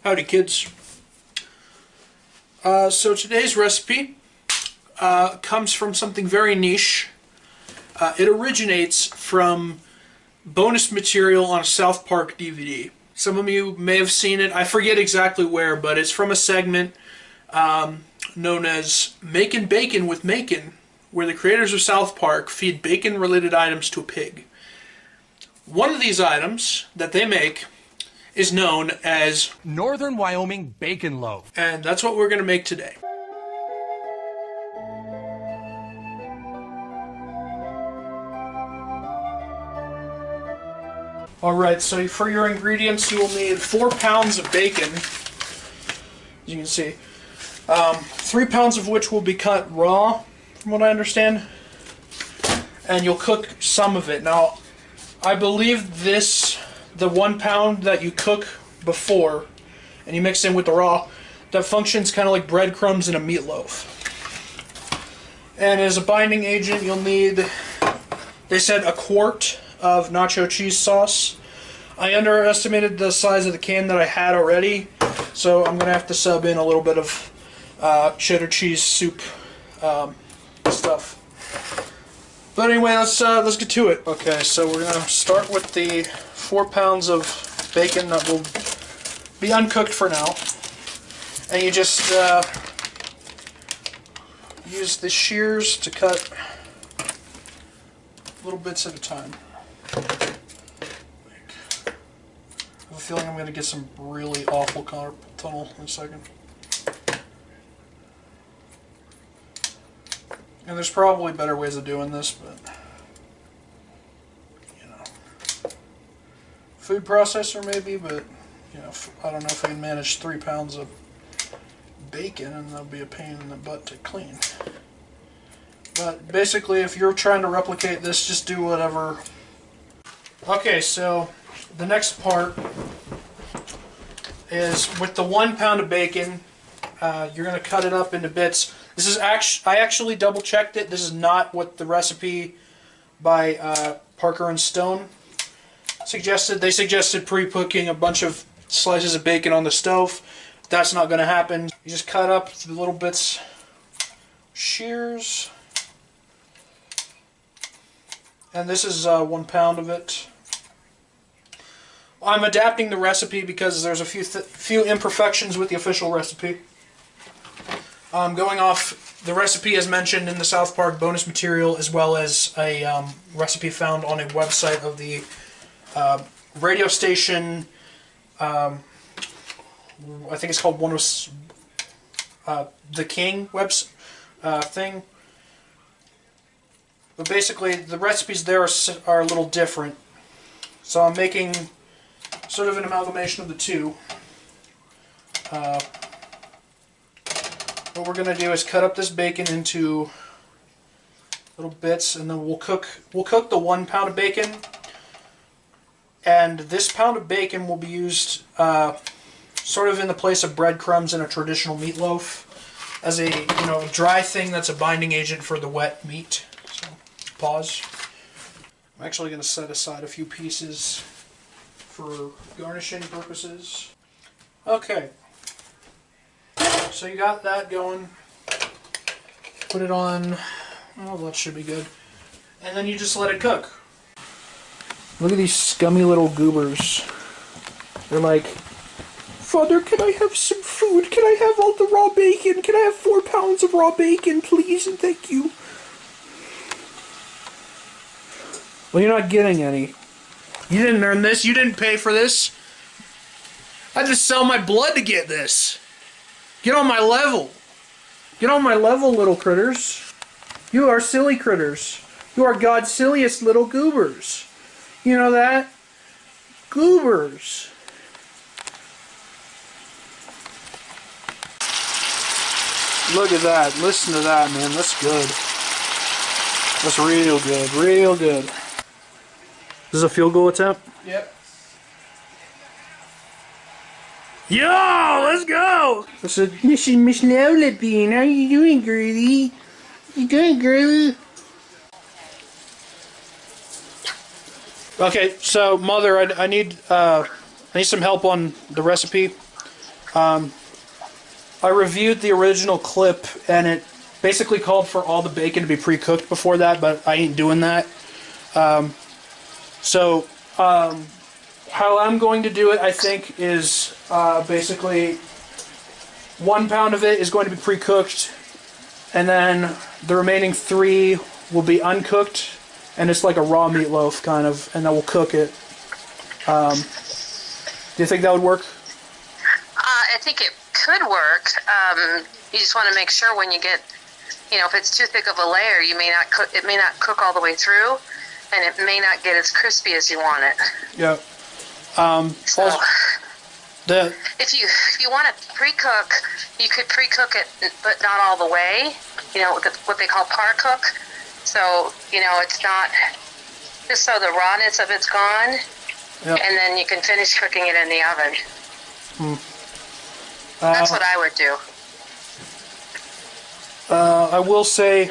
Howdy kids. So today's recipe comes from something very niche. It originates from bonus material on a South Park DVD. Some of you may have seen it. I forget exactly where, but it's from a segment known as Makin' Bacon with Macon, where the creators of South Park feed bacon-related items to a pig. One of these items that they make is known as Northern Wyoming bacon loaf. And that's what we're going to make today. Alright, so for your ingredients you will need 4 pounds of bacon, as you can see. 3 pounds of which will be cut raw, from what I understand. And you'll cook some of it. Now, I believe the 1 pound that you cook before and you mix in with the raw, that functions kind of like breadcrumbs in a meatloaf. And as a binding agent you'll need, they said, a quart of nacho cheese sauce. I underestimated the size of the can that I had already, so I'm gonna have to sub in a little bit of cheddar cheese soup stuff. But anyway, let's get to it. Okay, so we're gonna start with the 4 pounds of bacon that will be uncooked for now, and you just use the shears to cut little bits at a time. I have a feeling I'm going to get some really awful carpal tunnel in a second. And there's probably better ways of doing this, but you know, food processor maybe, but you know, I don't know if I can manage 3 pounds of bacon, and that'll be a pain in the butt to clean. But basically, if you're trying to replicate this, just do whatever. Okay, so the next part is with the 1 pound of bacon, you're going to cut it up into bits. This is I actually double checked it. This is not what the recipe by Parker and Stone suggested. They suggested pre-cooking a bunch of slices of bacon on the stove. That's not going to happen. You just cut up the little bits, shears. And this is 1 pound of it. I'm adapting the recipe because there's a few imperfections with the official recipe. Going off the recipe as mentioned in the South Park bonus material, as well as a recipe found on a website of the radio station. I think it's called The King thing. But basically, the recipes there are a little different. So I'm making sort of an amalgamation of the two. What we're going to do is cut up this bacon into little bits, and then we'll cook the 1 pound of bacon. And this pound of bacon will be used sort of in the place of breadcrumbs in a traditional meatloaf, as a dry thing that's a binding agent for the wet meat. So, pause. I'm actually going to set aside a few pieces for garnishing purposes. Okay, so you got that going. Put it on. Oh, that should be good. And then you just let it cook. Look at these scummy little goobers. They're like, "Father, can I have some food? Can I have all the raw bacon? Can I have 4 pounds of raw bacon, please, and thank you?" Well, you're not getting any. You didn't earn this. You didn't pay for this. I had to sell my blood to get this. Get on my level. Get on my level, little critters. You are silly critters. You are God's silliest little goobers. You know that? Goobers. Look at that. Listen to that, man. That's good. That's real good. Real good. This is a field goal attempt? Yep. Yo, let's go! This is Miss Lola Bean. How you doing, girlie? You doing, girlie? Okay, so Mother, I need some help on the recipe. I reviewed the original clip, and it basically called for all the bacon to be pre-cooked before that, but I ain't doing that. How I'm going to do it, I think, is basically 1 pound of it is going to be pre-cooked, and then the remaining 3 will be uncooked, and it's like a raw meatloaf kind of, and then we'll cook it. Do you think that would work? I think it could work. You just want to make sure when you get, if it's too thick of a layer, it may not cook all the way through, and it may not get as crispy as you want it. Yeah. So, if you want to pre-cook, you could pre-cook it, but not all the way. What they call par cook. So it's not just so the rawness of it's gone, and then you can finish cooking it in the oven. That's what I would do. I will say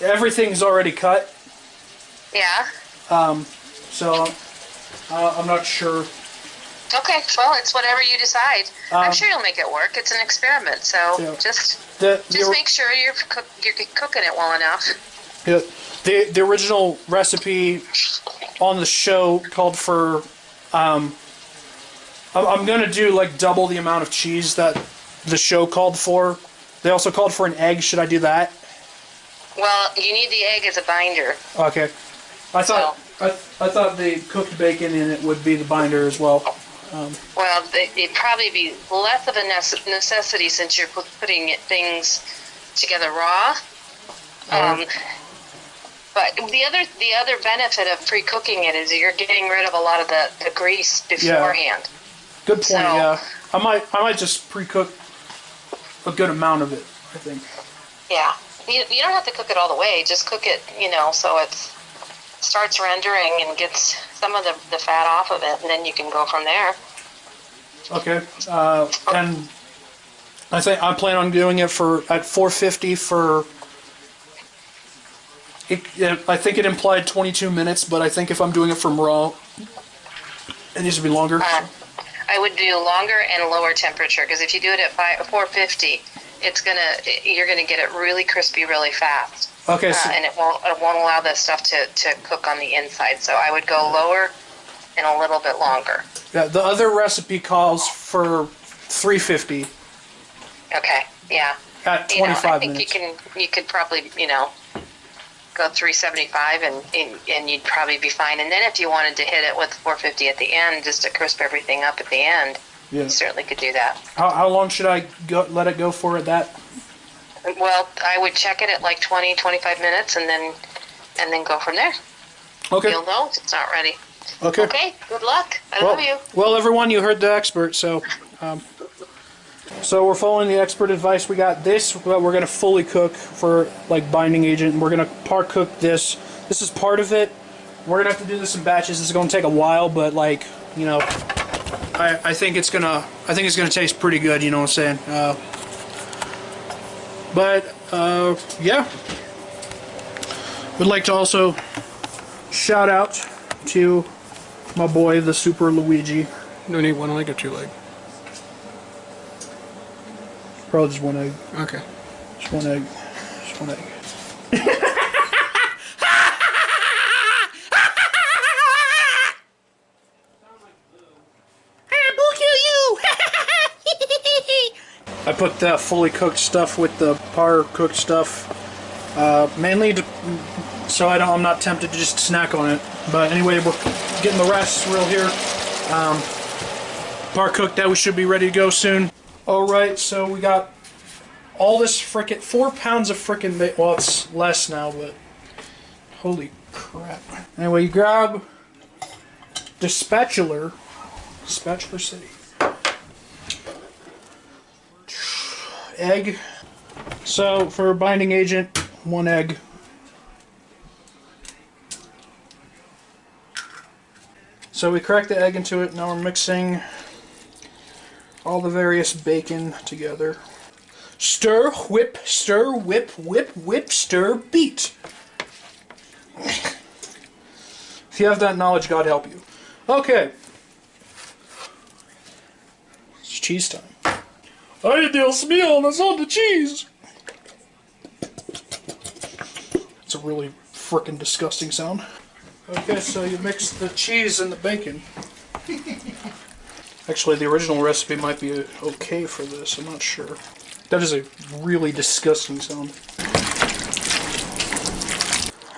everything's already cut. Yeah. So I'm not sure. Okay, well, it's whatever you decide. I'm sure you'll make it work. It's an experiment, so just make sure you're cooking it well enough. Yeah, the original recipe on the show called for. I'm gonna do like double the amount of cheese that the show called for. They also called for an egg. Should I do that? Well, you need the egg as a binder. Okay. I thought the cooked bacon in it would be the binder as well. Well, it'd probably be less of a necessity since you're putting things together raw. But the other benefit of pre-cooking it is you're getting rid of a lot of the grease beforehand. Yeah. Good point. Yeah, I might just pre-cook a good amount of it, I think. Yeah, you don't have to cook it all the way. Just cook it, so it starts rendering and gets some of the fat off of it, and then you can go from there. Okay. And I think I plan on doing it at 450 for. I think it implied 22 minutes, but I think if I'm doing it from raw, it needs to be longer. I would do longer and lower temperature, because if you do it at 450, you're gonna get it really crispy really fast. Okay. And it won't allow the stuff to cook on the inside. So I would go lower and a little bit longer. Yeah, the other recipe calls for 350. Okay. Yeah. At 25 minutes. I think you could probably go 375 and you'd probably be fine. And then if you wanted to hit it with 450 at the end, just to crisp everything up at the end, you certainly could do that. How long should I let it go for at that? Well, I would check it at like 20, 25 minutes and then go from there. Okay. You'll know if it's not ready. Okay. Okay, good luck. I love you. Well, everyone, you heard the expert, so we're following the expert advice. We got this that we're going to fully cook for like binding agent, and we're going to par cook this. This is part of it. We're going to have to do this in batches. This is going to take a while, but like, I think it's going to taste pretty good, you know what I'm saying? Yeah. Would like to also shout out to my boy, the Super Luigi. Do you need one leg or 2 leg? Probably just 1 egg. Okay. Just 1 egg. Just 1 egg. I put the fully cooked stuff with the par cooked stuff, mainly so I'm not tempted to just snack on it. But anyway, we're getting the rest real here. Par cooked, that we should be ready to go soon. Alright, so we got all this frickin' 4 pounds of frickin' bacon. Well, it's less now, but holy crap. Anyway, you grab the spatula city. Egg. So for binding agent, 1 egg. So we crack the egg into it. Now we're mixing all the various bacon together. Stir, whip, whip, stir, beat. If you have that knowledge, God help you. Okay. Let's cheese time. Ay, Dios mío, that's all the cheese! It's a really frickin' disgusting sound. Okay, so you mix the cheese and the bacon. Actually, the original recipe might be okay for this, I'm not sure. That is a really disgusting sound.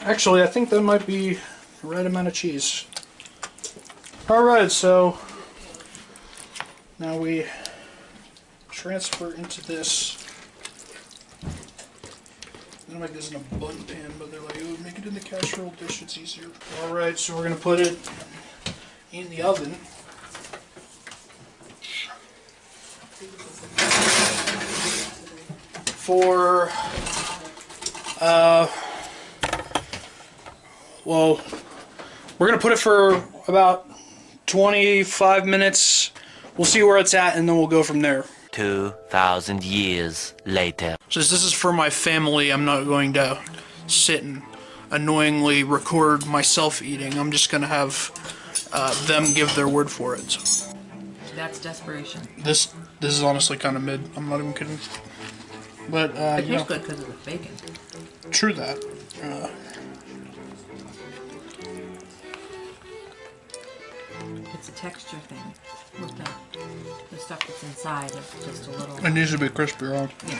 Actually, I think that might be the right amount of cheese. Alright, so now we transfer into this. I'm gonna make this in a bun pan, but they're like, oh, make it in the casserole dish, it's easier. Alright, so we're gonna put it in the oven. For, well, we're gonna put it for about 25 minutes. We'll see where it's at, and then we'll go from there. 2,000 years later. Since this is for my family, I'm not going to sit and annoyingly record myself eating. I'm just gonna have them give their word for it. That's desperation. This is honestly kind of mid. I'm not even kidding. But It you know, tastes good because of the bacon. true that. It's a texture thing with the stuff that's inside is just a little. It needs to be crispy, right? Yeah.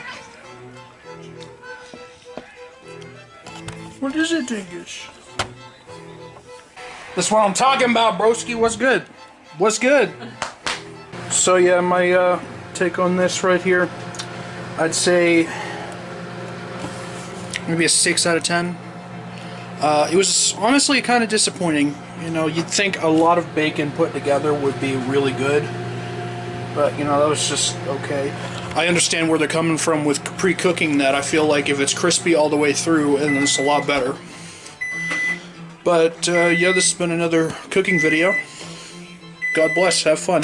What is it, Dingus? That's what I'm talking about, broski. What's good? What's good? So yeah, my take on this right here, I'd say maybe a 6 out of 10. It was honestly kind of disappointing. You know, you'd think a lot of bacon put together would be really good, but you know, that was just okay. I understand where they're coming from with pre-cooking that. I feel like if it's crispy all the way through, then it's a lot better. But yeah, this has been another cooking video. God bless, have fun.